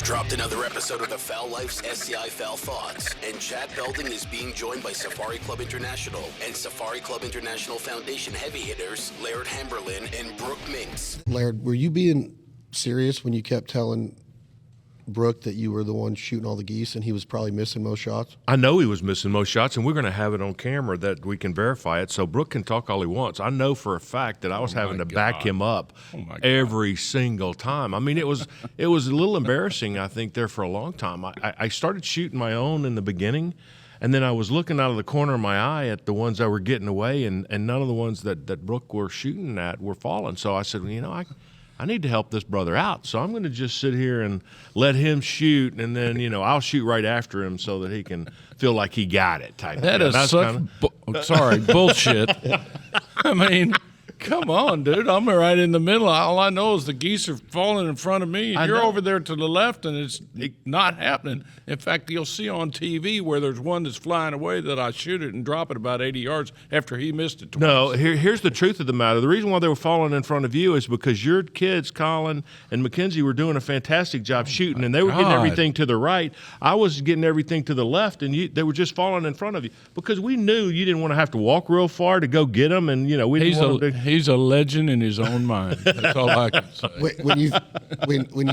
dropped another episode of the Foul Life's SCI Foul Thoughts, and Chad Belding is being joined by Safari Club International and Safari Club International Foundation heavy hitters Laird Hamberlin and Brooke Minx. Laird, were you being serious when you kept telling Brooke that you were the one shooting all the geese and he was probably missing most shots? I know he was missing most shots, and we're going to have it on camera that we can verify it, so Brooke can talk all he wants. I know for a fact that I was having to back him up every single time. I mean, it was a little embarrassing, I think, there for a long time. I started shooting my own in the beginning, and then I was looking out of the corner of my eye at the ones that were getting away, and none of the ones that Brooke were shooting at were falling. So I said, well, you know, I need to help this brother out, so I'm going to just sit here and let him shoot, and then, you know, I'll shoot right after him so that he can feel like he got it type that thing. Is such bullshit. I mean, come on, dude. I'm right in the middle. All I know is the geese are falling in front of me, and you're over there to the left, and it's not happening. In fact, you'll see on TV where there's one that's flying away that I shoot it and drop it about 80 yards after he missed it twice. No, here's the truth of the matter. The reason why they were falling in front of you is because your kids, Colin and Mackenzie, were doing a fantastic job shooting, and they were getting everything to the right. I was getting everything to the left, and they were just falling in front of you because we knew you didn't want to have to walk real far to go get them, and, you know, we didn't want to He's a legend in his own mind. That's all I can say. When you,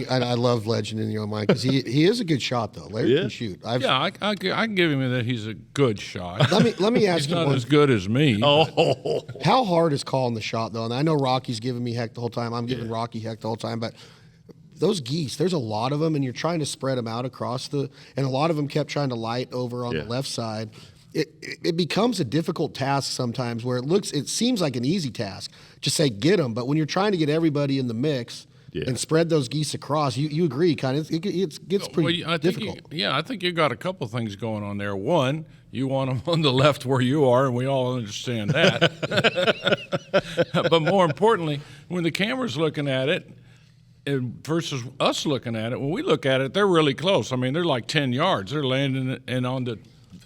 I love legend in your own mind because he is a good shot though. Larry can shoot. I can give him that he's a good shot. Let me ask he's you not one. as good as me. Oh, How hard is calling the shot though? And I know Rocky's giving me heck the whole time. I'm giving Rocky heck the whole time, but those geese, there's a lot of them, and you're trying to spread them out across and a lot of them kept trying to light over on the left side. It becomes a difficult task sometimes where it seems like an easy task. Just say get them, but when you're trying to get everybody in the mix and spread those geese across, you agree, kind of. It gets pretty difficult. I think you got a couple things going on there. One, you want them on the left where you are, and we all understand that. But more importantly, when the camera's looking at it, versus us looking at it, when we look at it, they're really close. I mean, they're like 10 yards. They're landing, and on the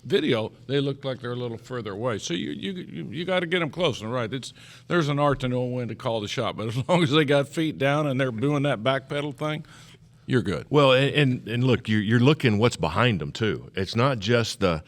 video, they look like they're a little further away. So you got to get them close. And right, there's an art to know when to call the shot. But as long as they got feet down and they're doing that back pedal thing, you're good. Well, and look, you're looking what's behind them too. It's not just the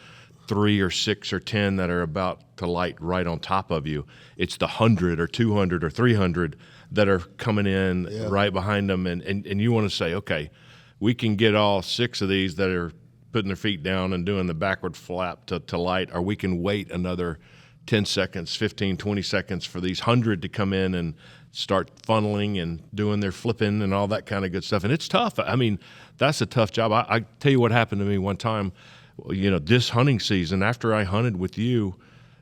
3 or 6 or 10 that are about to light right on top of you. It's the 100 or 200 or 300 that are coming in right behind them. And you want to say, okay, we can get all 6 of these that are putting their feet down and doing the backward flap to light, or we can wait another 10 seconds, 15, 20 seconds for these 100 to come in and start funneling and doing their flipping and all that kind of good stuff. And it's tough. I mean, that's a tough job. I tell you what happened to me one time, you know, this hunting season, after I hunted with you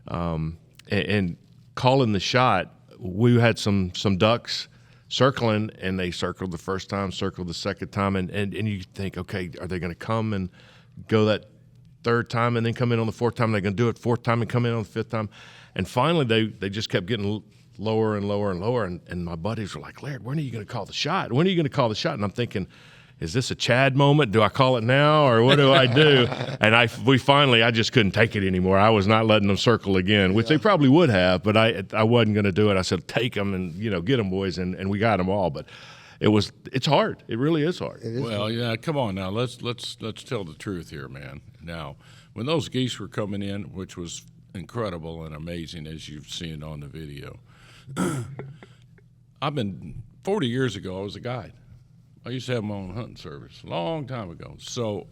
and calling the shot, we had some ducks circling, and they circled the first time, circled the second time, and you think, okay, are they going to come and go that third time and then come in on the fourth time? They're going to do it fourth time and come in on the fifth time. And finally, they just kept getting lower and lower and lower, and my buddies were like, Laird, when are you going to call the shot? When are you going to call the shot? And I'm thinking, is this a Chad moment? Do I call it now, or what do I do? And I just couldn't take it anymore. I was not letting them circle again, which they probably would have, but I wasn't going to do it. I said, take them and, you know, get them, boys, and we got them all. But it's hard. It really is hard. Well, yeah, come on now. Let's tell the truth here, man. Now, when those geese were coming in, which was incredible and amazing, as you've seen on the video, 40 years ago, I was a guide. I used to have my own hunting service a long time ago.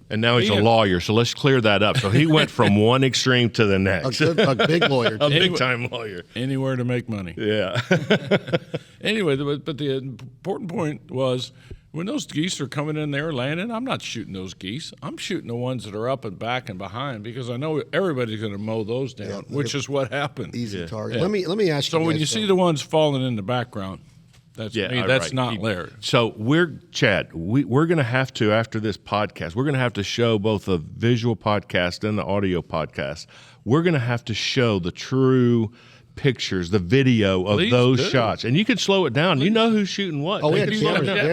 And now he's a lawyer, so let's clear that up. So he went from one extreme to the next. A big lawyer. A big-time lawyer. Anywhere to make money. Yeah. Anyway, but the important point was, when those geese are coming in there landing, I'm not shooting those geese. I'm shooting the ones that are up and back and behind, because I know everybody's going to mow those down, which is what happened. Easy target. Let me ask you. So when you see the ones falling in the background, that's me. That's right. Not Laird. So Chad, we're going to have to, after this podcast, we're going to have to show both the visual podcast and the audio podcast. We're going to have to show the true pictures, the video of those shots, and you can slow it down. You know who's shooting what. Oh, we had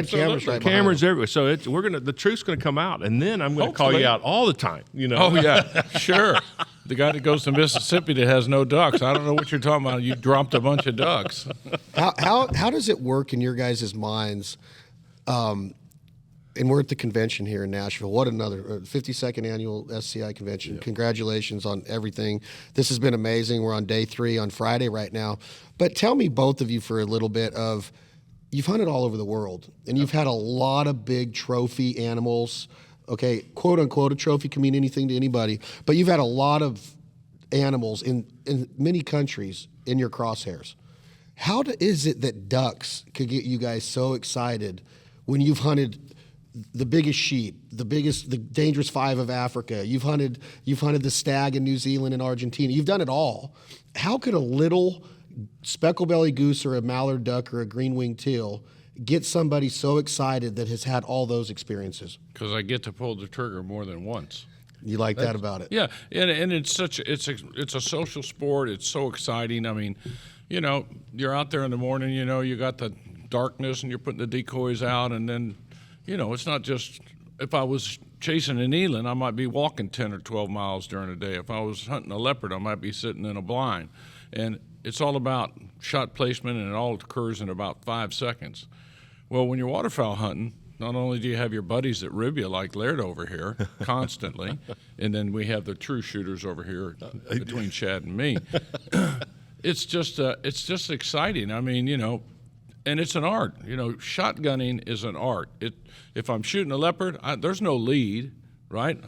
cameras right cameras everywhere. So the truth's going to come out, and then I'm going to call you out all the time. You know. Oh yeah, sure. The guy that goes to Mississippi that has no ducks. I don't know what you're talking about. You dropped a bunch of ducks. How does it work in your guys' minds? And we're at the convention here in Nashville. What another 52nd annual SCI convention. Yep. Congratulations on everything. This has been amazing. We're on day 3 on Friday right now. But tell me, both of you, for a little bit of, you've hunted all over the world, and you've had a lot of big trophy animals. Okay, quote unquote, a trophy can mean anything to anybody, but you've had a lot of animals in many countries in your crosshairs. How is it that ducks could get you guys so excited when you've hunted the biggest sheep, the dangerous 5 of Africa? You've hunted the stag in New Zealand and Argentina. You've done it all. How could a little speckled-bellied goose or a mallard duck or a green-winged teal get somebody so excited that has had all those experiences? Because I get to pull the trigger more than once. You like that about it? Yeah, and it's a social sport. It's so exciting. I mean, you know, you're out there in the morning. You know, you got the darkness, and you're putting the decoys out, and then, you know, it's not just, if I was chasing an eland, I might be walking 10 or 12 miles during the day. If I was hunting a leopard, I might be sitting in a blind. And it's all about shot placement, and it all occurs in about 5 seconds. Well, when you're waterfowl hunting, not only do you have your buddies that rib you like Laird over here constantly, and then we have the true shooters over here between Chad and me. It's just exciting. I mean, you know, and it's an art. You know, shotgunning is an art. If I'm shooting a leopard, there's no lead, right?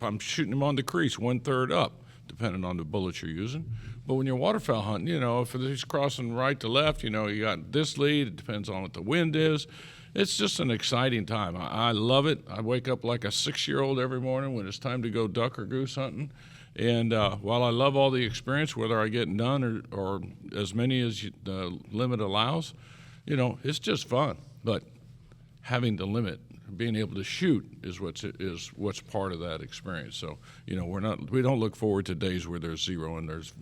I'm shooting him on the crease, 1/3 up, depending on the bullets you're using. But when you're waterfowl hunting, you know, if he's crossing right to left, you know, you got this lead. It depends on what the wind is. It's just an exciting time. I love it. I wake up like a 6-year-old every morning when it's time to go duck or goose hunting. And while I love all the experience, whether I get none or as many as the limit allows, you know, it's just fun. But having the limit, being able to shoot, is what's part of that experience. So, you know, we don't look forward to days where there's 0, and there's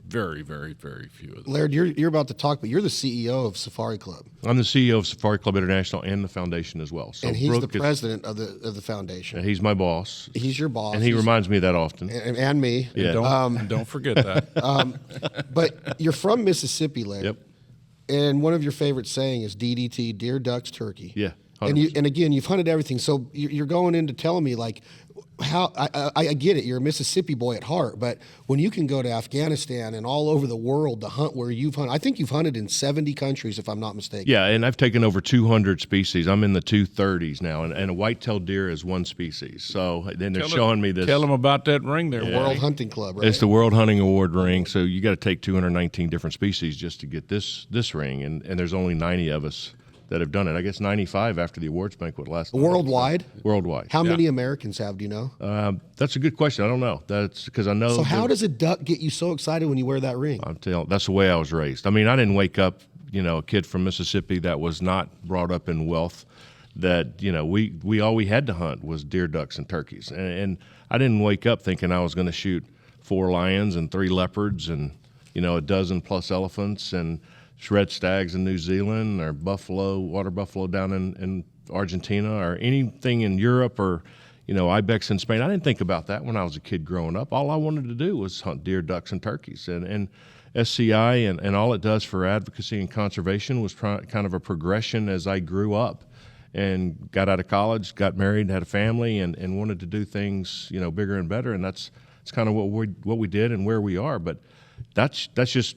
very, very, very few of them. Laird, you're about to talk, but you're the CEO of Safari Club. I'm the CEO of Safari Club International and the foundation as well. So and he's the president of the foundation. And he's my boss. He's your boss. And he reminds me of that often. And me. Yeah. Don't forget that. But you're from Mississippi, Laird. Yep. And one of your favorite saying is DDT, deer, ducks, turkey. Yeah. 100%. And again, you've hunted everything. So you're going into telling me, like, how I get it. You're a Mississippi boy at heart, but when you can go to Afghanistan and all over the world to hunt where you've hunted, I think you've hunted in 70 countries, if I'm not mistaken. Yeah, and I've taken over 200 species. I'm in the 230s now, and a white-tailed deer is one species. So then they're showing me this. Tell them about that ring there. The World Hunting Club, right? It's the World Hunting Award ring. So you got to take 219 different species just to get this ring, and there's only 90 of us that have done it. I guess 95 after the awards banquet last night. Worldwide? Worldwide. How many Americans have, do you know? That's a good question. I don't know. That's because I know. So how does a duck get you so excited when you wear that ring? I'm telling. That's the way I was raised. I mean, I didn't wake up, you know, a kid from Mississippi that was not brought up in wealth. That, you know, we all we had to hunt was deer, ducks, and turkeys. And I didn't wake up thinking I was going to shoot 4 lions and 3 leopards and, you know, 12+ elephants and shred stags in New Zealand, or water buffalo down in Argentina, or anything in Europe, or, you know, ibex in Spain. I didn't think about that when I was a kid growing up. All I wanted to do was hunt deer, ducks, and turkeys. And SCI and all it does for advocacy and conservation was kind of a progression as I grew up and got out of college, got married, had a family, and wanted to do things, you know, bigger and better. And that's kind of what we did and where we are. But that's just,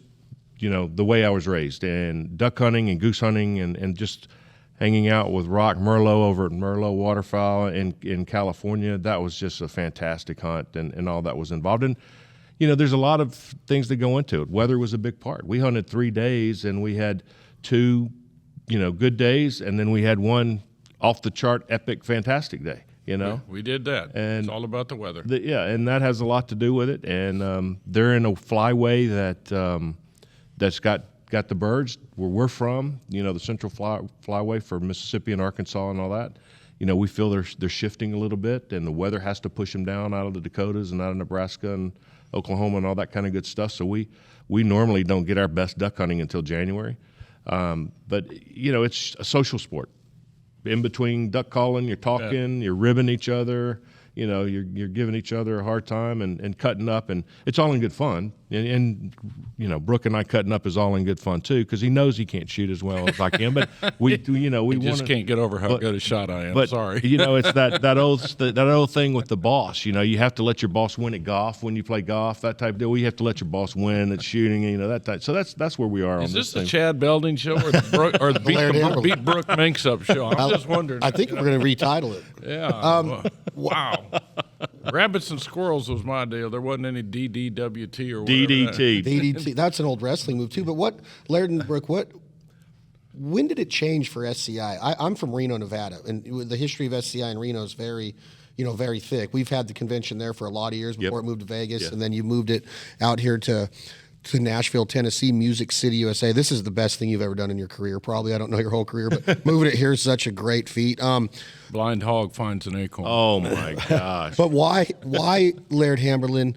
you know, the way I was raised, and duck hunting and goose hunting and just hanging out with Rock Merlot over at Merlot Waterfowl in California. That was just a fantastic hunt and all that was involved. And, you know, there's a lot of things that go into it. Weather was a big part. We hunted 3 days, and we had 2, you know, good days, and then we had 1 off the chart, epic, fantastic day. You know, we did that. And it's all about the weather. And that has a lot to do with it. And they're in a flyway that's got the birds where we're from, you know, the central flyway for Mississippi and Arkansas and all that. You know, we feel they're shifting a little bit, and the weather has to push them down out of the Dakotas and out of Nebraska and Oklahoma and all that kind of good stuff. So we normally don't get our best duck hunting until January. But, you know, it's a social sport. In between duck calling, you're talking, you're ribbing each other, you're giving each other a hard time and cutting up, and it's all in good fun. And Brooke and I cutting up is all in good fun too, because he knows he can't shoot as well as I can. But we just can't get over how good a shot I am. But sorry. It's that old thing with the boss. You have to let your boss win at golf when you play golf. That type of deal. We have to let your boss win at shooting. That type. So that's where we are. Is on this this the Chad Belding show or the beat Brooke Minx up show? I'm just wondering. I think we're going to retitle it. Yeah. Wow. Rabbits and squirrels was my deal. There wasn't any DDWT or whatever. DDT. DDT. That's an old wrestling move too. But Laird and Brooke, when did it change for SCI? I'm from Reno, Nevada, and the history of SCI in Reno is very thick. We've had the convention there for a lot of years before it moved to Vegas, and then you moved it out here to Nashville, Tennessee, Music City, USA. This is the best thing you've ever done in your career, probably. I don't know your whole career, but moving it here is such a great feat. Blind hog finds an acorn. Oh, my gosh. But why Laird Hamberlin?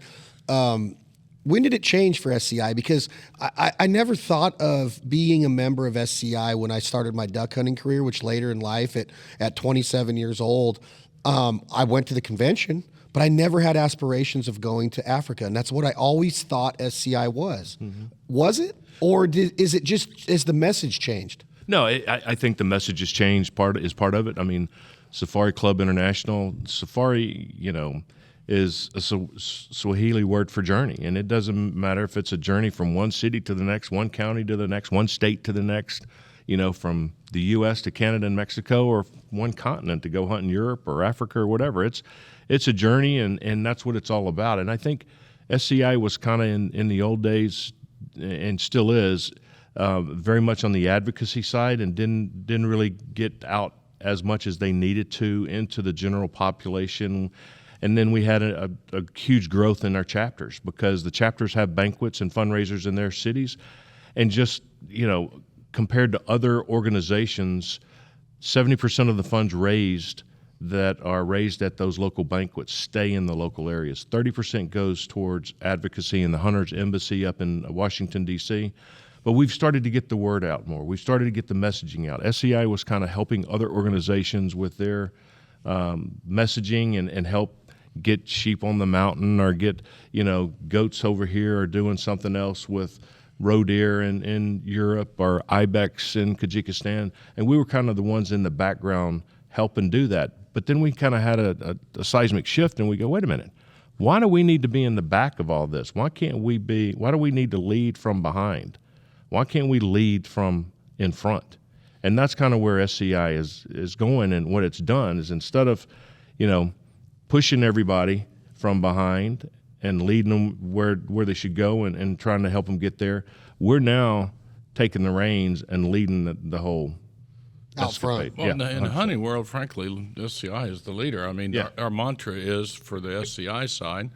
When did it change for SCI? Because I never thought of being a member of SCI when I started my duck hunting career, which later in life, at 27 years old, I went to the convention, but I never had aspirations of going to Africa, and that's what I always thought SCI was. Mm-hmm. Was it, or is it just as the message changed? No, I think the message has changed. Part of it. I mean, Safari Club International, Safari, is a Swahili word for journey, and it doesn't matter if it's a journey from one city to the next, one county to the next, one state to the next, from the U.S. to Canada and Mexico, or one continent to go hunt in Europe or Africa or whatever. It's a journey, and that's what it's all about. And I think SCI was kind of in the old days, and still is, very much on the advocacy side, and didn't really get out as much as they needed to into the general population. And then we had a huge growth in our chapters, because the chapters have banquets and fundraisers in their cities. And just, compared to other organizations, 70% of the funds raised that are raised at those local banquets stay in the local areas. 30% goes towards advocacy in the Hunters Embassy up in Washington, D.C. But we've started to get the word out more. We've started to get the messaging out. SCI was kind of helping other organizations with their messaging and help get sheep on the mountain, or get goats over here, or doing something else with roe deer in Europe, or ibex in Kyrgyzstan. And we were kind of the ones in the background helping do that. But then we kind of had a seismic shift, and we go, wait a minute, why do we need to be in the back of all this? Why do we need to lead from behind? Why can't we lead from in front? And that's kind of where SCI is going. And what it's done is, instead of, pushing everybody from behind and leading them where they should go and trying to help them get there, we're now taking the reins and leading the whole out front. Well, in the hunting world, frankly, SCI is the leader. I mean, our mantra is, for the SCI side,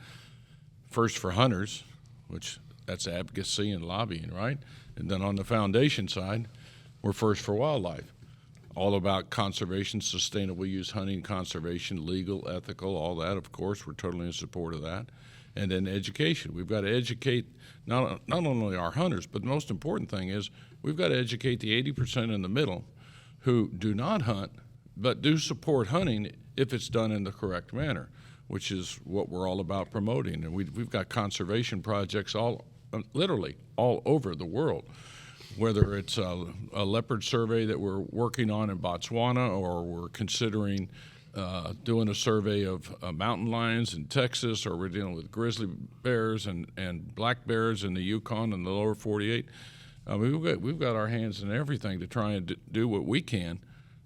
first for hunters, which that's advocacy and lobbying, right? And then on the foundation side, we're first for wildlife. All about conservation, sustainable use, hunting, conservation, legal, ethical, all that. Of course, we're totally in support of that. And then education. We've got to educate not only our hunters, but the most important thing is we've got to educate the 80% in the middle who do not hunt, but do support hunting if it's done in the correct manner, which is what we're all about promoting. And we've got conservation projects literally all over the world. Whether it's a leopard survey that we're working on in Botswana, or we're considering doing a survey of mountain lions in Texas, or we're dealing with grizzly bears and black bears in the Yukon and the lower 48. We've got our hands in everything to try and do what we can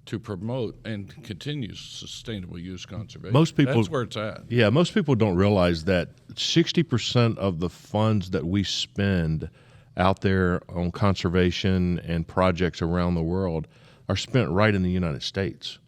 to promote and continue sustainable use conservation. That's where it's at. Yeah, most people don't realize that 60% of the funds that we spend out there on conservation and projects around the world are spent right in the United States.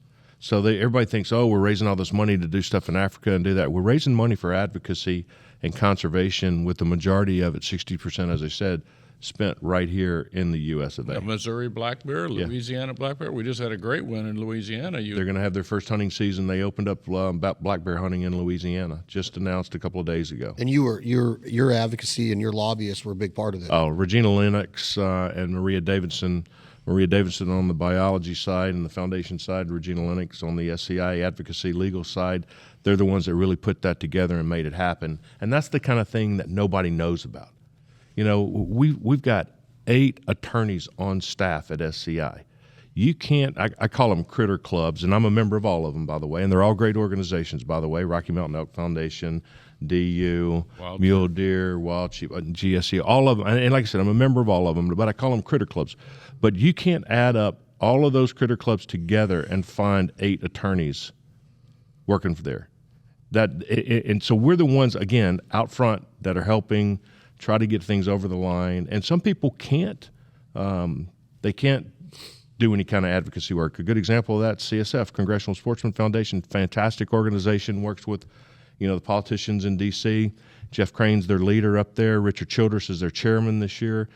So everybody thinks, we're raising all this money to do stuff in Africa and do that. We're raising money for advocacy and conservation, with the majority of it, 60%, as I said, spent right here in the U.S. of A. Missouri black bear, Louisiana black bear. We just had a great win in Louisiana. They're going to have their first hunting season. They opened up black bear hunting in Louisiana, just announced a couple of days ago. And your advocacy and your lobbyists were a big part of that. Oh, Regina Lennox and Maria Davidson Maria Davidson on the biology side and the foundation side, Regina Lennox on the SCI advocacy legal side. They're the ones that really put that together and made it happen. And that's the kind of thing that nobody knows about. You know, we've got 8 attorneys on staff at SCI. You can't, I call them critter clubs, and I'm a member of all of them, by the way, and they're all great organizations, by the way, Rocky Mountain Elk Foundation, DU, Mule Deer, Wild Sheep, GSC, all of them. And like I said, I'm a member of all of them, but I call them critter clubs. But you can't add up all of those critter clubs together and find 8 attorneys working for there. And so we're the ones, again, out front that are helping try to get things over the line. And some people can't, they can't do any kind of advocacy work. A good example of that, CSF, Congressional Sportsman Foundation, fantastic organization, works with, the politicians in D.C. Jeff Crane's their leader up there. Richard Childress is their chairman this year.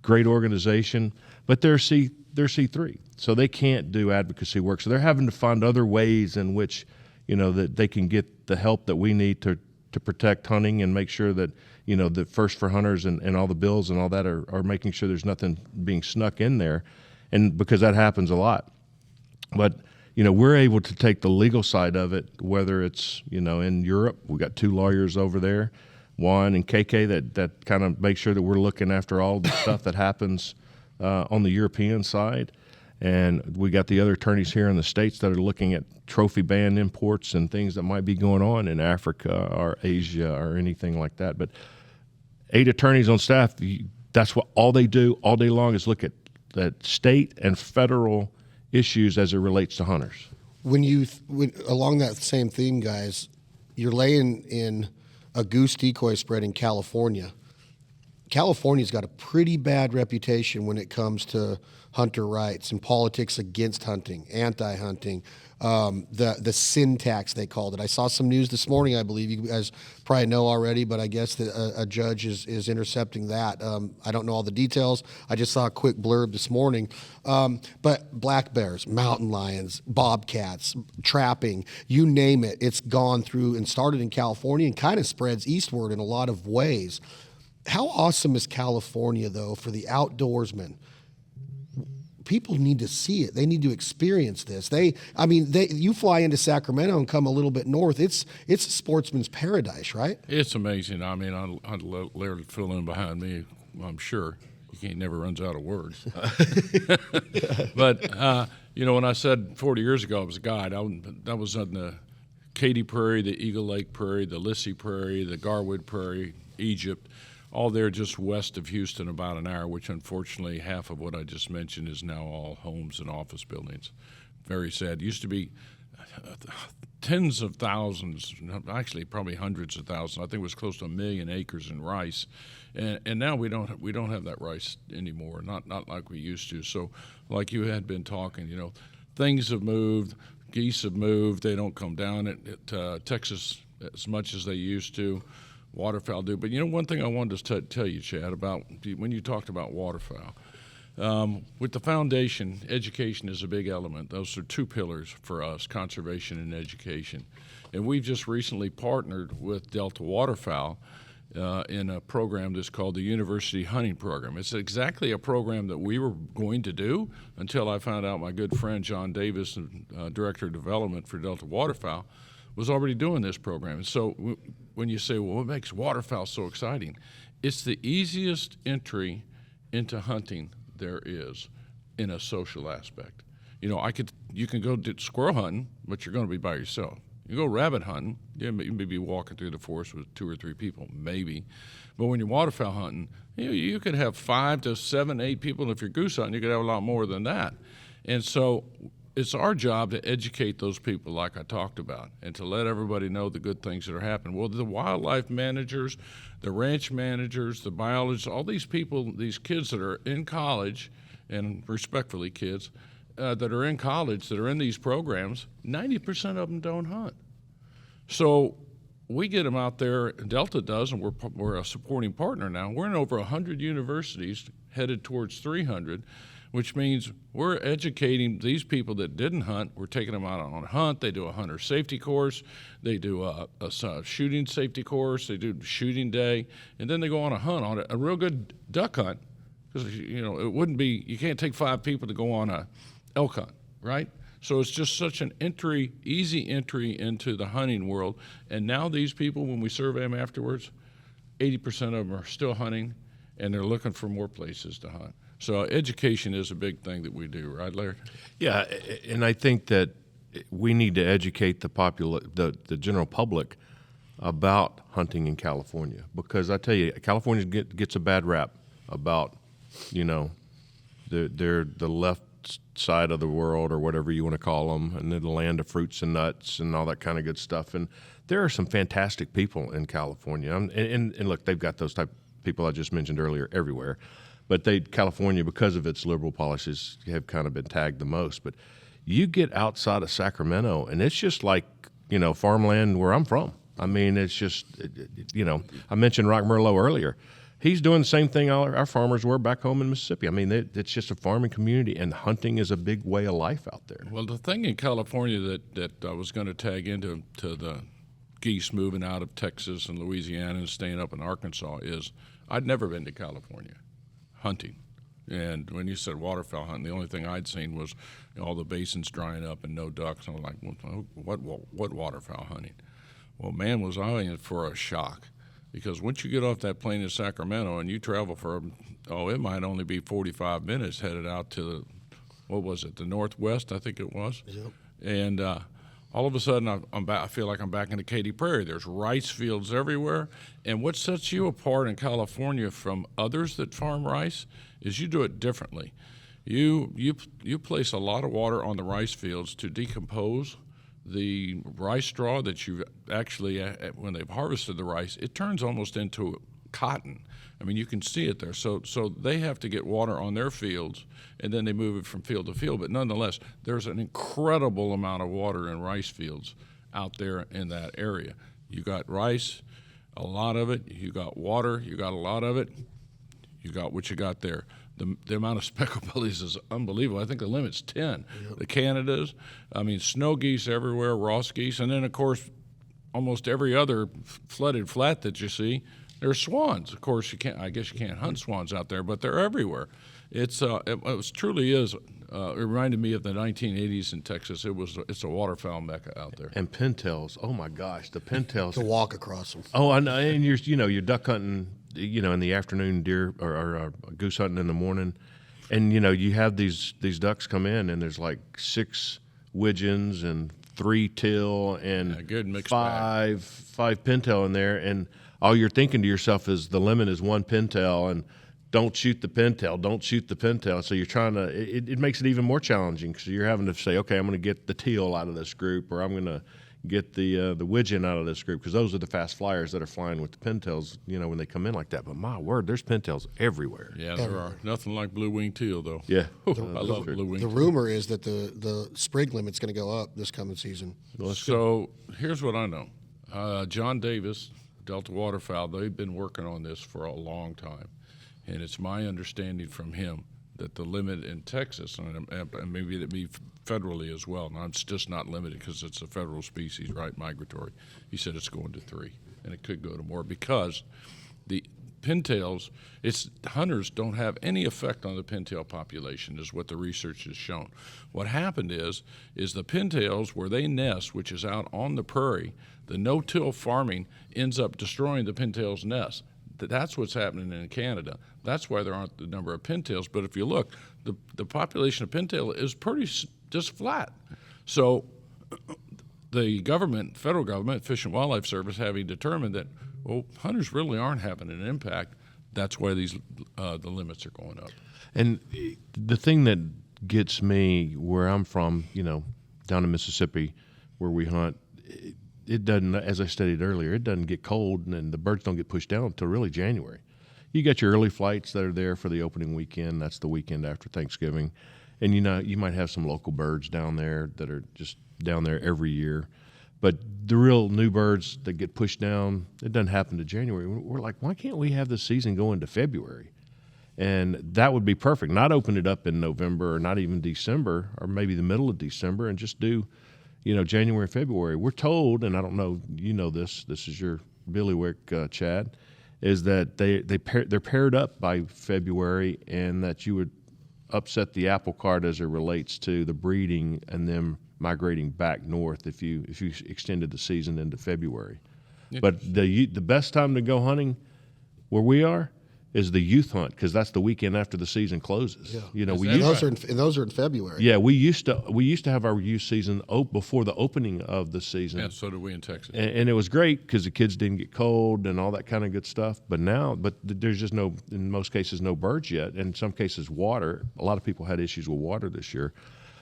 Great organization, but they're C3, so they can't do advocacy work. So they're having to find other ways in which, that they can get the help that we need to protect hunting and make sure that, the First for Hunters and all the bills and all that are making sure there's nothing being snuck in there. And because that happens a lot. But, we're able to take the legal side of it, whether it's, in Europe, we've got 2 lawyers over there, Juan and KK, that kind of make sure that we're looking after all the stuff that happens on the European side. And we got the other attorneys here in the States that are looking at trophy band imports and things that might be going on in Africa or Asia or anything like that. But 8 attorneys on staff, that's what all they do all day long is look at that state and federal issues as it relates to hunters. When along that same theme, guys, you're laying in a goose decoy spread in California. California's got a pretty bad reputation when it comes to hunter rights and politics against hunting, anti-hunting, the sin tax, they called it. I saw some news this morning, I believe you guys probably know already, but I guess that a judge is intercepting that. I don't know all the details. I just saw a quick blurb this morning. But black bears, mountain lions, bobcats, trapping, you name it, it's gone through and started in California and kind of spreads eastward in a lot of ways. How awesome is California, though, for the outdoorsmen? People need to see it. They need to experience this. You fly into Sacramento and come a little bit north. It's a sportsman's paradise, right? It's amazing. I mean, I'd let Laird fill in behind me. I'm sure he never runs out of words. But when I said 40 years ago I was a guide, that was on the Katy Prairie, the Eagle Lake Prairie, the Lissy Prairie, the Garwood Prairie, Egypt. All there just west of Houston, about an hour, which unfortunately half of what I just mentioned is now all homes and office buildings. Very sad. It used to be tens of thousands, actually probably hundreds of thousands. I think it was close to 1 million acres in rice, and now we don't have that rice anymore. Not like we used to. So, like you had been talking, things have moved. Geese have moved. They don't come down at Texas as much as they used to. Waterfowl do. But one thing I wanted to tell you, Chad, about when you talked about waterfowl, with the foundation, education is a big element. Those are 2 pillars for us, conservation and education. And we've just recently partnered with Delta Waterfowl in a program that's called the University Hunting Program. It's exactly a program that we were going to do until I found out my good friend John Davis, Director of Development for Delta Waterfowl, was already doing this program. And so when you say, well, what makes waterfowl so exciting? It's the easiest entry into hunting there is in a social aspect. You can go do squirrel hunting, but you're going to be by yourself. You go rabbit hunting, you may be walking through the forest with 2 or 3 people, maybe. But when you're waterfowl hunting, you could have 5 to 7, 8 people. And if you're goose hunting, you could have a lot more than that. And so it's our job to educate those people like I talked about and to let everybody know the good things that are happening. Well, the wildlife managers, the ranch managers, the biologists, all these people, these kids that are in college, and respectfully kids, that are in college, that are in these programs, 90% of them don't hunt. So we get them out there, Delta does, and we're a supporting partner now. We're in over 100 universities, headed towards 300, which means we're educating these people that didn't hunt. We're taking them out on a hunt. They do a hunter safety course. They do a shooting safety course. They do shooting day. And then they go on a hunt, on a real good duck hunt because it wouldn't be. You can't take 5 people to go on a elk hunt, right? So it's just such an easy entry into the hunting world. And now these people, when we survey them afterwards, 80% of them are still hunting, and they're looking for more places to hunt. So education is a big thing that we do, right, Laird? Yeah, and I think that we need to educate the general public about hunting in California, because I tell you, California gets a bad rap about, they're the left side of the world, or whatever you want to call them, and they're the land of fruits and nuts and all that kind of good stuff. And there are some fantastic people in California. And look, they've got those type of people I just mentioned earlier everywhere. But California, because of its liberal policies, have kind of been tagged the most. But you get outside of Sacramento, and it's just like, farmland where I'm from. I mean, it's just, I mentioned Rock Merlot earlier. He's doing the same thing our farmers were back home in Mississippi. I mean, it's just a farming community, and hunting is a big way of life out there. Well, the thing in California that I was going to tag into the geese moving out of Texas and Louisiana and staying up in Arkansas is I'd never been to California hunting. And when you said waterfowl hunting, the only thing I'd seen was all the basins drying up and no ducks. And I'm like, what waterfowl hunting? Well, man, was I in for a shock. Because once you get off that plane in Sacramento and you travel for, it might only be 45 minutes headed out to, the Northwest, I think it was. Yep. And all of a sudden, I feel like I'm back in the Katy Prairie. There's rice fields everywhere. And what sets you apart in California from others that farm rice is you do it differently. You place a lot of water on the rice fields to decompose the rice straw that you actually, when they've harvested the rice, it turns almost into cotton. I mean, you can see it there. So they have to get water on their fields, and then they move it from field to field. But nonetheless, there's an incredible amount of water in rice fields out there in that area. You got rice, a lot of it. You got water, you got a lot of it. You got what you got there. The amount of speckled bellies is unbelievable. I think the limit's 10. Yep. The Canadas, I mean, snow geese everywhere, Ross geese, and then, of course, almost every other flooded flat that you see, there's swans. Of course, I guess you can't hunt swans out there, but they're everywhere. It truly is. It reminded me of the 1980s in Texas. It's a waterfowl mecca out there. And pintails, oh my gosh, the pintails. To walk across them. Oh, I know, and you're duck hunting, in the afternoon, deer or goose hunting in the morning, and you have these ducks come in, and there's like 6 widgeons and 3 teal and a good mixed five pintail in there, and all you're thinking to yourself is the limit is 1 pintail, and don't shoot the pintail. So you're trying to, it makes it even more challenging, because you're having to say, okay, I'm going to get the teal out of this group, or I'm going to get the widgeon out of this group, because those are the fast flyers that are flying with the pintails, when they come in like that. But my word, there's pintails everywhere. Yeah, there are. Nothing like blue-winged teal, though. Yeah. I love blue-winged The teal. rumor is that the sprig limit's going to go up this coming season. So here's what I know. John Davis, Delta Waterfowl, they've been working on this for a long time. And it's my understanding from him that the limit in Texas, and maybe it be federally as well, and it's just not limited because it's a federal species, right, migratory. He said it's going to 3, and it could go to more, because the pintails, hunters don't have any effect on the pintail population, is what the research has shown. What happened is the pintails, where they nest, which is out on the prairie, the no-till farming ends up destroying the pintail's nest. That's what's happening in Canada. That's why there aren't the number of pintails. But if you look, the population of pintail is pretty just flat. So the government, federal government, Fish and Wildlife Service, having determined that, hunters really aren't having an impact, that's why the limits are going up. And the thing that gets me where I'm from, down in Mississippi, where we hunt, it doesn't, as I stated earlier, it doesn't get cold, and the birds don't get pushed down until really January. You got your early flights that are there for the opening weekend. That's the weekend after Thanksgiving. And you might have some local birds down there that are just down there every year. But the real new birds that get pushed down, it doesn't happen to January. We're like, why can't we have this season go into February? And that would be perfect. Not open it up in November, or not even December, or maybe the middle of December, and just do January and February. We're told, and I don't know, this is your bailiwick, Chad, is that they're paired up by February, and that you would upset the apple cart as it relates to the breeding and them migrating back north if you extended the season into February. But the best time to go hunting where we are is the youth hunt, because that's the weekend after the season closes. Yeah. You know, Those are in February. Yeah, we used to have our youth season before the opening of the season. Yeah, so did we in Texas. And it was great because the kids didn't get cold and all that kind of good stuff. But there's just in most cases, no birds yet. And in some cases, water. A lot of people had issues with water this year.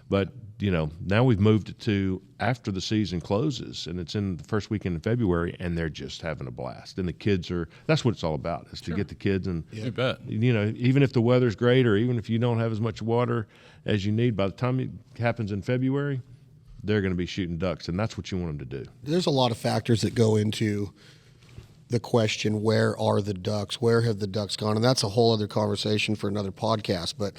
But, now we've moved it to after the season closes, and it's in the first weekend in February, and they're just having a blast. And the kids that's what it's all about, is to get the kids. And, You bet. Even if the weather's great, or even if you don't have as much water as you need, by the time it happens in February, they're going to be shooting ducks, and that's what you want them to do. There's a lot of factors that go into the question, where are the ducks? Where have the ducks gone? And that's a whole other conversation for another podcast. But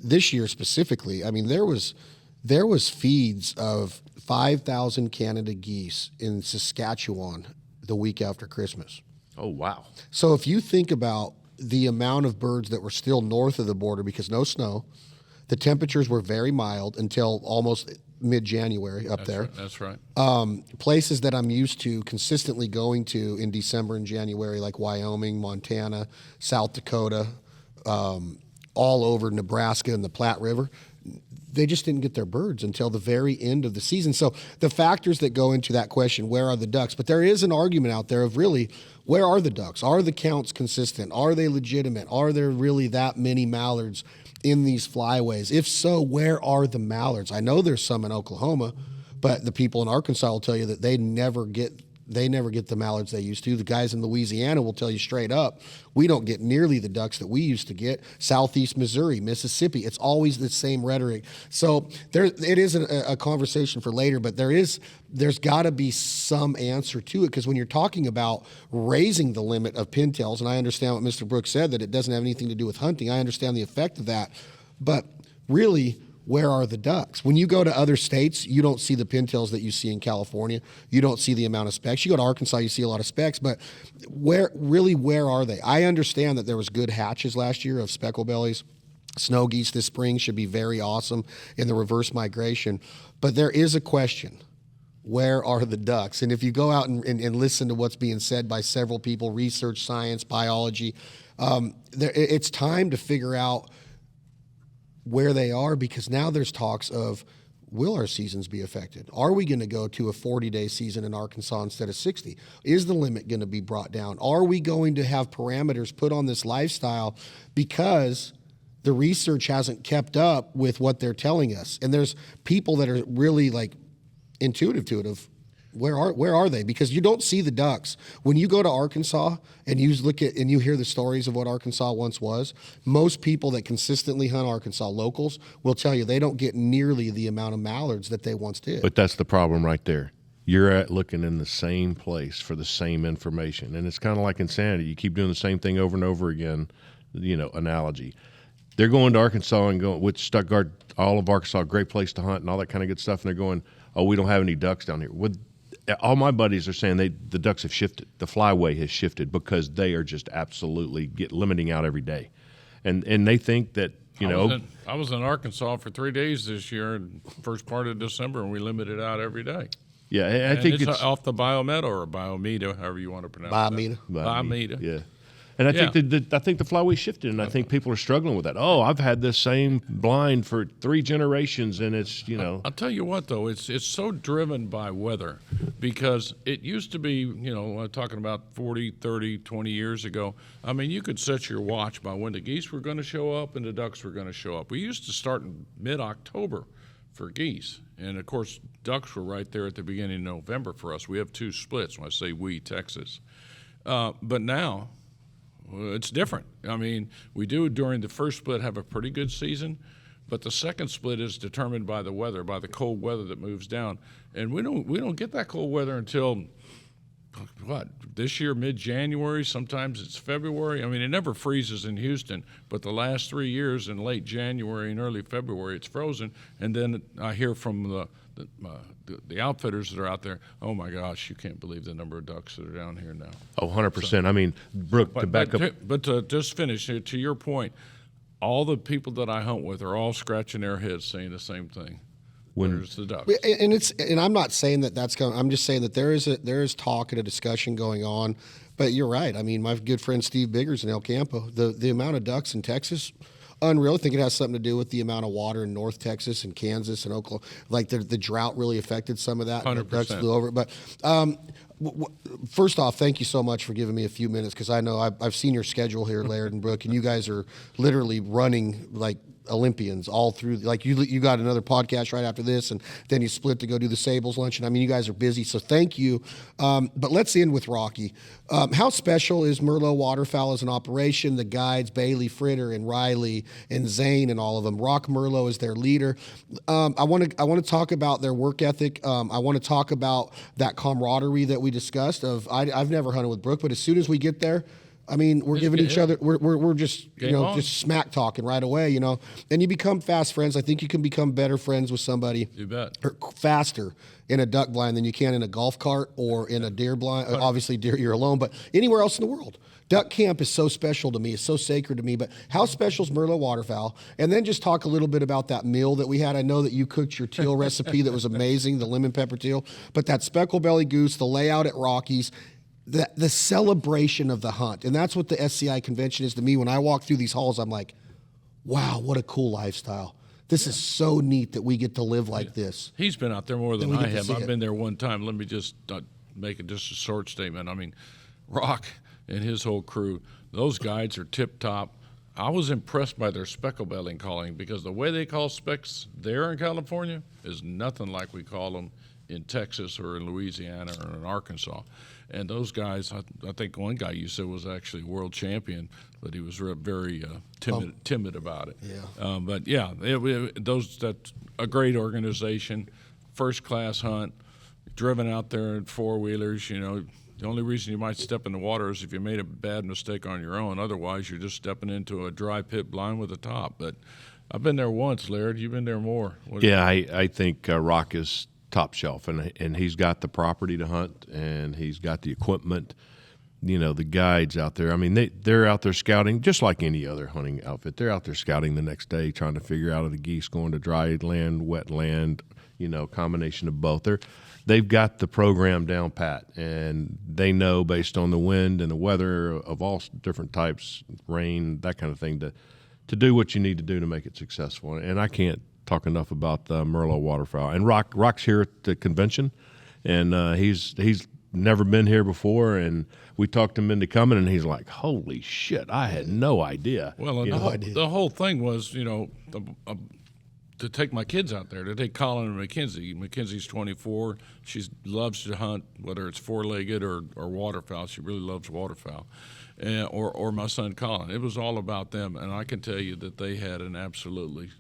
this year specifically, I mean, there was feeds of 5,000 Canada geese in Saskatchewan the week after Christmas. Oh, wow. So if you think about the amount of birds that were still north of the border because no snow, the temperatures were very mild until almost mid-January up there. That's right. Places that I'm used to consistently going to in December and January, like Wyoming, Montana, South Dakota, all over Nebraska and the Platte River, they just didn't get their birds until the very end of the season. So the factors that go into that question, where are the ducks? But there is an argument out there of really, where are the ducks? Are the counts consistent? Are they legitimate? Are there really that many mallards in these flyways? If so, where are the mallards? I know there's some in Oklahoma, but the people in Arkansas will tell you that they never get the mallards they used to. The guys in Louisiana will tell you straight up, we don't get nearly the ducks that we used to get. Southeast Missouri, Mississippi, it's always the same rhetoric. So it is a conversation for later, but there's got to be some answer to it, because when you're talking about raising the limit of pintails, and I understand what Mr. Brooks said, that it doesn't have anything to do with hunting. I understand the effect of that, but really, where are the ducks? When you go to other states, you don't see the pintails that you see in California. You don't see the amount of specks. You go to Arkansas, you see a lot of specks, but where are they? I understand that there was good hatches last year of speckle bellies. Snow geese this spring should be very awesome in the reverse migration, but there is a question. Where are the ducks? And if you go out and listen to what's being said by several people, research, science, biology, it's time to figure out where they are, because now there's talks of, will our seasons be affected? Are we going to go to a 40-day season in Arkansas instead of 60? Is the limit going to be brought down? Are we going to have parameters put on this lifestyle because the research hasn't kept up with what they're telling us? And there's people that are really like intuitive to it of, where are they? Because you don't see the ducks. When you go to Arkansas and you look at and you hear the stories of what Arkansas once was, most people that consistently hunt Arkansas, locals, will tell you they don't get nearly the amount of mallards that they once did. But that's the problem right there. You're looking in the same place for the same information. And it's kind of like insanity. You keep doing the same thing over and over again, analogy. They're going to Arkansas and going, with Stuttgart, all of Arkansas, great place to hunt and all that kind of good stuff. And they're going, oh, we don't have any ducks down here. All my buddies are saying the ducks have shifted. The flyway has shifted because they are just absolutely limiting out every day, and they think that I was in Arkansas for 3 days this year, first part of December, and we limited out every day. Yeah, I think it's off the Biometa or Biometa, however you want to pronounce it. Biometa. Yeah. And I think the flyway shifted, and I think people are struggling with that. Oh, I've had this same blind for 3 generations, and it's I'll tell you what, though, it's so driven by weather, because it used to be, talking about 40, 30, 20 years ago. I mean, you could set your watch by when the geese were going to show up and the ducks were going to show up. We used to start in mid-October for geese, and of course, ducks were right there at the beginning of November for us. We have 2 splits. When I say we, Texas, but now. It's different. I mean, we do during the first split have a pretty good season, but the second split is determined by the weather, by the cold weather that moves down, and we don't get that cold weather until this year, mid-January. Sometimes it's February. I mean, it never freezes in Houston, but the last 3 years in late January and early February, it's frozen. And then I hear from the outfitters that are out there. Oh my gosh, you can't believe the number of ducks that are down here now. Oh, 100%. I mean, Brooke, to back up. But to just finish, to your point, all the people that I hunt with are all scratching their heads saying the same thing. Where's the ducks? And I'm not saying that that's going. I'm just saying that there is talk and a discussion going on. But you're right. I mean, my good friend Steve Biggers in El Campo, the amount of ducks in Texas, unreal. I think it has something to do with the amount of water in North Texas and Kansas and Oklahoma. Like the drought really affected some of that. 100%. Ducks flew over it. But first off, thank you so much for giving me a few minutes, because I know I've seen your schedule here, Laird and Brooke, and you guys are literally running like Olympians all through. Like you got another podcast right after this, and then you split to go do the Sables luncheon. I mean, you guys are busy, so thank you. But let's end with Rocky. How special is Merlot Waterfowl as an operation? The guides, Bailey, Fritter, and Riley, and Zane, and all of them. Rock Merlot is their leader. I want to talk about their work ethic. I want to talk about that camaraderie that we discussed. I've never hunted with Brooke, but as soon as we get there, I mean, we're giving each other, we're just, just smack talking right away, and you become fast friends. I think you can become better friends with somebody. You bet. Faster in a duck blind than you can in a golf cart or in a deer blind. Obviously, deer, you're alone, but anywhere else in the world. Duck camp is so special to me. It's so sacred to me. But how special is Merlot Waterfowl? And then just talk a little bit about that meal that we had. I know that you cooked your teal recipe that was amazing, the lemon pepper teal. But that speckle belly goose, the layout at Rockies, the celebration of the hunt. And that's what the SCI convention is to me. When I walk through these halls, I'm like, wow, what a cool lifestyle. This is so neat that we get to live like this. He's been out there more than I have. I've been there one time. Let me just make just a short statement. I mean, Rock and his whole crew, those guides are tip-top. I was impressed by their speckle belly calling, because the way they call specks there in California is nothing like we call them in Texas or in Louisiana or in Arkansas. And those guys, I think one guy you said was actually world champion, but he was very timid about it. Yeah. But yeah, that's a great organization, first class hunt, driven out there in four-wheelers. The only reason you might step in the water is if you made a bad mistake on your own. Otherwise, you're just stepping into a dry pit blind with a top. But I've been there once, Laird. You've been there more. I think Rock is top shelf, and he's got the property to hunt, and he's got the equipment. The guides out there, I mean, they're out there scouting just like any other hunting outfit. They're out there scouting the next day, trying to figure out if the geese going to dry land, wet land, combination of both. They've got the program down pat, and they know based on the wind and the weather of all different types, rain, that kind of thing, to do what you need to do to make it successful. And I can't talk enough about Merlot Waterfowl. And Rock's here at the convention, and he's never been here before, and we talked him into coming, and he's like, holy shit, I had no idea. Well, the whole thing was, to take my kids out there, to take Colin and Mackenzie. Mackenzie's 24. She loves to hunt, whether it's four-legged or waterfowl. She really loves waterfowl. Or my son Colin. It was all about them, and I can tell you that they had an absolutely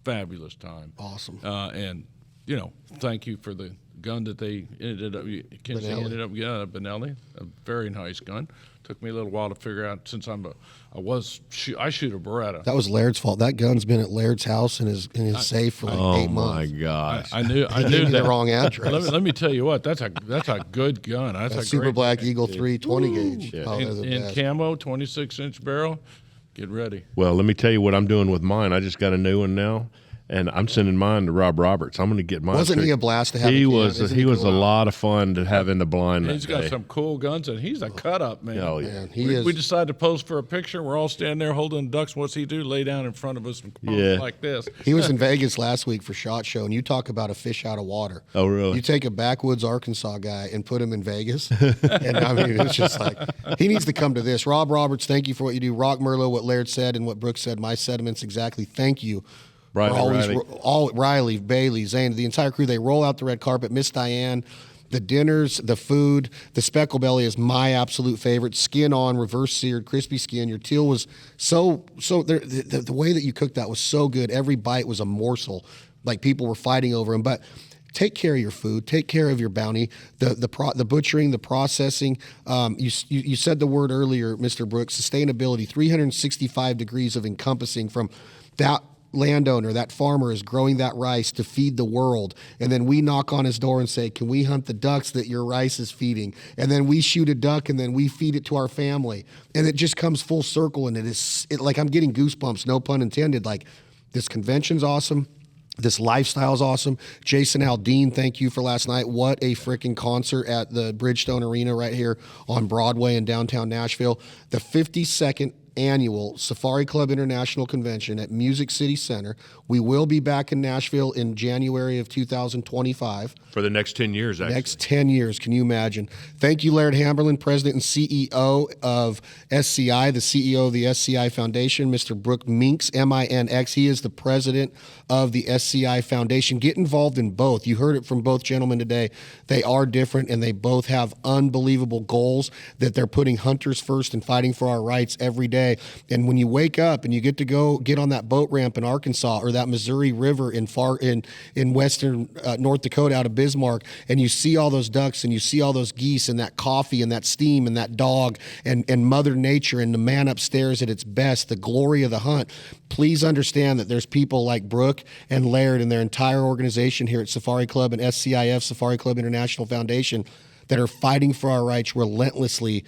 fabulous time. Awesome. And thank you for the gun that they ended up getting. Benelli, a very nice gun. Took me a little while to figure out, since I shoot a Beretta. That was Laird's fault. That gun's been at Laird's house in his safe for 8 months. Oh my gosh! I knew the wrong address. Let me tell you what. That's a good gun. That's a Super great Black Eagle 320 gauge. Yeah. Oh, in camo, 26-inch barrel. Get ready. Well, let me tell you what I'm doing with mine. I just got a new one now, and I'm sending mine to Rob Roberts. I'm going to get mine. Wasn't he a blast to have? He was a lot of fun to have in the blind. He's got some cool guns, and he's a cut-up, man. Oh, yeah. Man, we decided to pose for a picture. We're all standing there holding ducks. What's he do? Lay down in front of us and pose like this. He was in Vegas last week for SHOT Show, and you talk about a fish out of water. Oh, really? You take a backwoods Arkansas guy and put him in Vegas, and I mean, it's just like, he needs to come to this. Rob Roberts, thank you for what you do. Rock Merlot, what Laird said and what Brooks said, my sentiments exactly. Thank you. Riley, Bailey, Zane, the entire crew. They roll out the red carpet. Miss Diane, the dinners, the food, the speckle belly is my absolute favorite. Skin on, reverse seared, crispy skin. Your teal was the way that you cooked that was so good. Every bite was a morsel, like people were fighting over them. But take care of your food. Take care of your bounty. The butchering, the processing. You said the word earlier, Mr. Brooks. Sustainability. 365 degrees of encompassing from that landowner, that farmer is growing that rice to feed the world. And then we knock on his door and say, can we hunt the ducks that your rice is feeding? And then we shoot a duck and then we feed it to our family. And it just comes full circle. And like I'm getting goosebumps, no pun intended. Like this convention's awesome. This lifestyle is awesome. Jason Aldean, thank you for last night. What a freaking concert at the Bridgestone Arena right here on Broadway in downtown Nashville. The 52nd annual Safari Club International Convention at Music City Center. We will be back in Nashville in January of 2025. For the next 10 years, actually. Next 10 years. Can you imagine? Thank you, Laird Hamberlin, President and CEO of SCI, the CEO of the SCI Foundation, Mr. Brooke Minx, M-I-N-X. He is the president of the SCI Foundation. Get involved in both. You heard it from both gentlemen today. They are different, and they both have unbelievable goals that they're putting hunters first and fighting for our rights every day. And when you wake up and you get to go get on that boat ramp in Arkansas or that Missouri River in western North Dakota out of Bismarck, and you see all those ducks and you see all those geese and that coffee and that steam and that dog and Mother Nature and the man upstairs at its best, the glory of the hunt, please understand that there's people like Brooke and Laird and their entire organization here at Safari Club and SCIF, Safari Club International Foundation, that are fighting for our rights relentlessly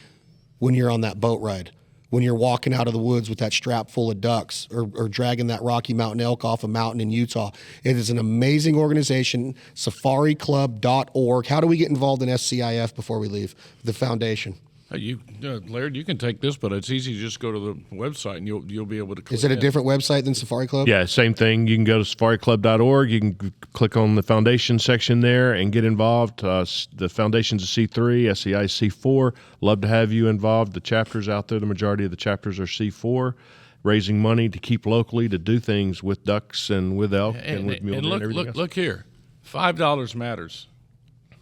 when you're on that boat ride, when you're walking out of the woods with that strap full of ducks or dragging that Rocky Mountain elk off a mountain in Utah. It is an amazing organization, safariclub.org. How do we get involved in SCIF before we leave the foundation? Laird, you can take this, but it's easy to just go to the website and you'll be able to click. Is it a different website than Safari Club? Yeah, same thing. You can go to safariclub.org. You can click on the foundation section there and get involved. The foundation's a C3, SCI C4. Love to have you involved. The chapters out there, the majority of the chapters are C4, raising money to keep locally, to do things with ducks and with elk and with mule deer and everything else. Look here, $5 matters.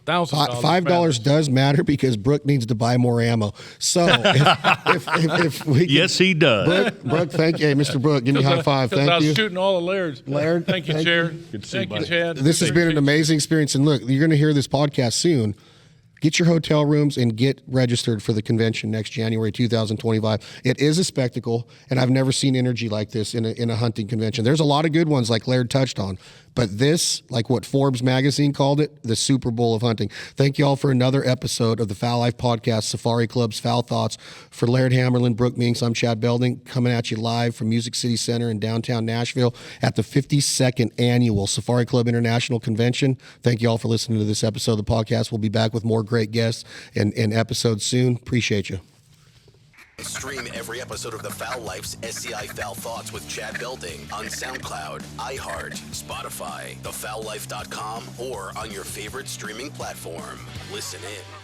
$5 does matter because Brooke needs to buy more ammo. So if we can, yes, he does. Brooke, thank you. Hey, Mr. Brooke, give me a high five. Thank I was you. shooting all the Laird's. Laird, thank you, Chair. Thank you, Chad. This has been an amazing experience. And look, you're going to hear this podcast soon. Get your hotel rooms and get registered for the convention next January 2025. It is a spectacle, and I've never seen energy like this in a hunting convention. There's a lot of good ones like Laird touched on, but this, like what Forbes magazine called it, the Super Bowl of hunting. Thank you all for another episode of the Fowl Life Podcast, Safari Club's Fowl Thoughts. For Laird Hamberlin, Brooke Minx, I'm Chad Belding, coming at you live from Music City Center in downtown Nashville at the 52nd Annual Safari Club International Convention. Thank you all for listening to this episode of the podcast. We'll be back with more great guests and episodes soon. Appreciate you. Stream every episode of The Fowl Life's SCI Fowl Thoughts with Chad Belding on SoundCloud, iHeart, Spotify, thefowllife.com, or on your favorite streaming platform. Listen in.